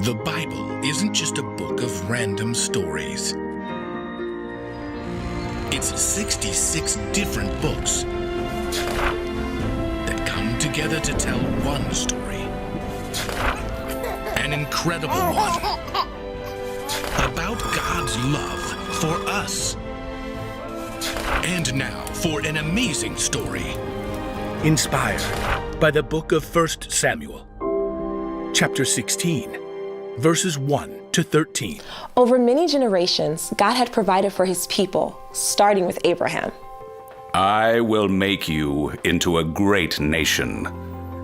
The Bible isn't just a book of random stories. It's 66 different books that come together to tell one story. An incredible one. About God's love for us. And now for an amazing story. Inspired by the book of 1 Samuel, chapter 16. Verses 1 to 13. Over many generations, God had provided for his people, starting with Abraham. I will make you into a great nation,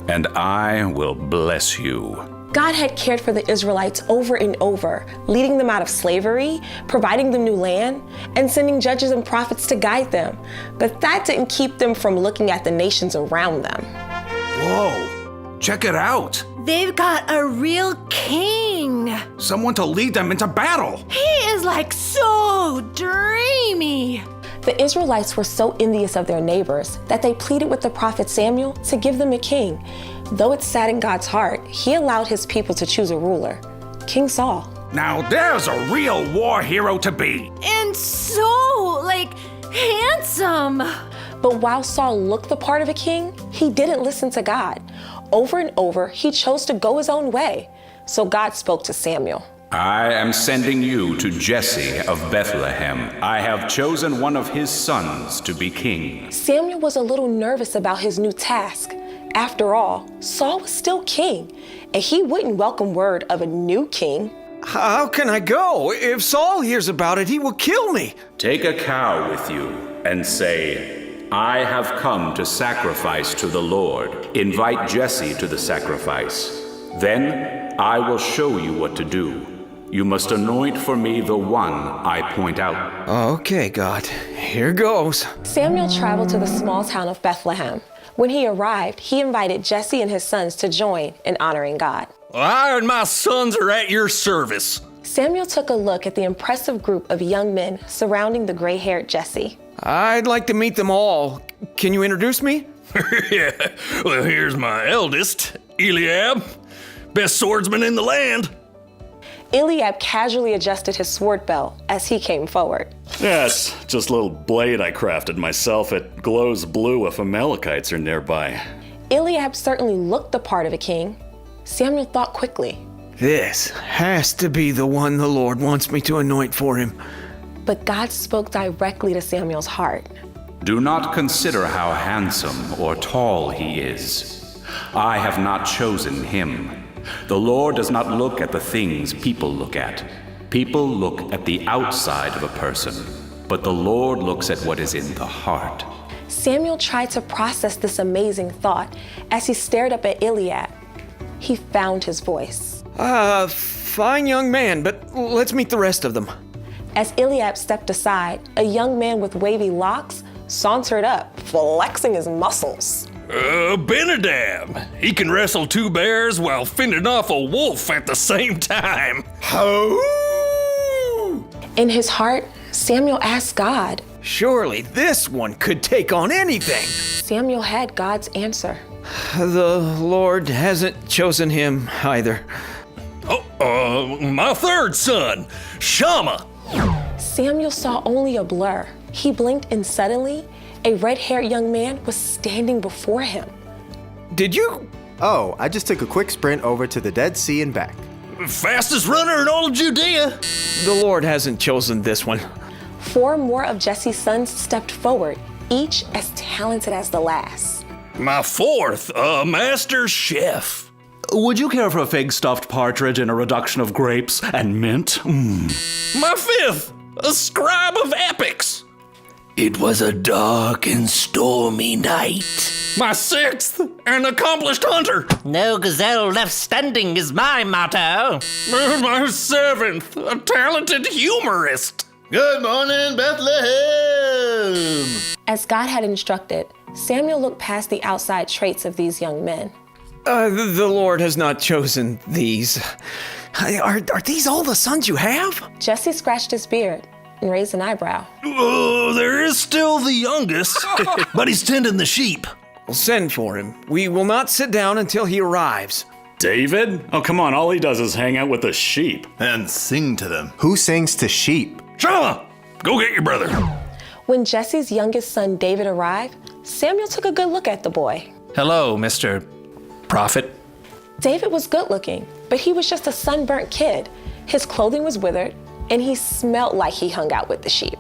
and I will bless you. God had cared for the Israelites over and over, leading them out of slavery, providing them new land, and sending judges and prophets to guide them. But that didn't keep them from looking at the nations around them. Whoa, check it out. They've got a real king. Someone to lead them into battle. He is like so dreamy. The Israelites were so envious of their neighbors that they pleaded with the prophet Samuel to give them a king. Though it saddened God's heart, he allowed his people to choose a ruler, King Saul. Now there's a real war hero to be. And so, handsome. But while Saul looked the part of a king, he didn't listen to God. Over and over, he chose to go his own way. So God spoke to Samuel. I am sending you to Jesse of Bethlehem. I have chosen one of his sons to be king. Samuel was a little nervous about his new task. After all, Saul was still king, and he wouldn't welcome word of a new king. How can I go? If Saul hears about it, he will kill me. Take a cow with you and say, I have come to sacrifice to the Lord. Invite Jesse to the sacrifice. Then I will show you what to do. You must anoint for me the one I point out. Okay, God. Here goes. Samuel traveled to the small town of Bethlehem. When he arrived, he invited Jesse and his sons to join in honoring God. I and my sons are at your service. Samuel took a look at the impressive group of young men surrounding the gray-haired Jesse. I'd like to meet them all. Can you introduce me? Yeah, well, here's my eldest, Eliab, best swordsman in the land. Eliab casually adjusted his sword belt as he came forward. That's just a little blade I crafted myself. It glows blue if Amalekites are nearby. Eliab certainly looked the part of a king. Samuel thought quickly. This has to be the one the Lord wants me to anoint for him. But God spoke directly to Samuel's heart. Do not consider how handsome or tall he is. I have not chosen him. The Lord does not look at the things people look at. People look at the outside of a person, but the Lord looks at what is in the heart. Samuel tried to process this amazing thought as he stared up at Eliab. He found his voice. Fine young man, but let's meet the rest of them. As Eliab stepped aside, a young man with wavy locks sauntered up, flexing his muscles. Benadab. He can wrestle two bears while fending off a wolf at the same time. Ho! In his heart, Samuel asked God. Surely this one could take on anything. Samuel had God's answer. The Lord hasn't chosen him either. My third son, Shammah. Samuel saw only a blur. He blinked and suddenly, a red-haired young man was standing before him. Did you? Oh, I just took a quick sprint over to the Dead Sea and back. Fastest runner in all of Judea. The Lord hasn't chosen this one. 4 more of Jesse's sons stepped forward, each as talented as the last. My fourth, a master chef. Would you care for a fig-stuffed partridge and a reduction of grapes and mint? My fifth, a scribe of epics. It was a dark and stormy night. My sixth, an accomplished hunter. No gazelle left standing is my motto. My seventh, a talented humorist. Good morning, Bethlehem! As God had instructed, Samuel looked past the outside traits of these young men. The Lord has not chosen these. Are these all the sons you have? Jesse scratched his beard and raised an eyebrow. Oh, there is still the youngest, but he's tending the sheep. We'll send for him. We will not sit down until he arrives. David? Oh, come on, all he does is hang out with the sheep. And sing to them. Who sings to sheep? Shammah, go get your brother. When Jesse's youngest son David arrived, Samuel took a good look at the boy. Hello, Mr. Prophet. David was good looking, but he was just a sunburnt kid. His clothing was withered, and he smelled like he hung out with the sheep.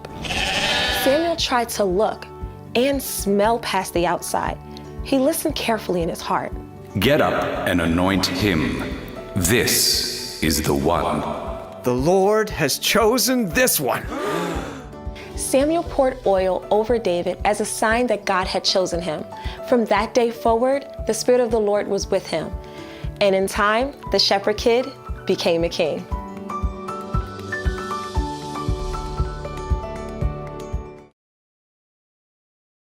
Samuel tried to look and smell past the outside. He listened carefully in his heart. Get up and anoint him. This is the one. The Lord has chosen this one. Samuel poured oil over David as a sign that God had chosen him. From that day forward, the Spirit of the Lord was with him. And in time, the shepherd kid became a king.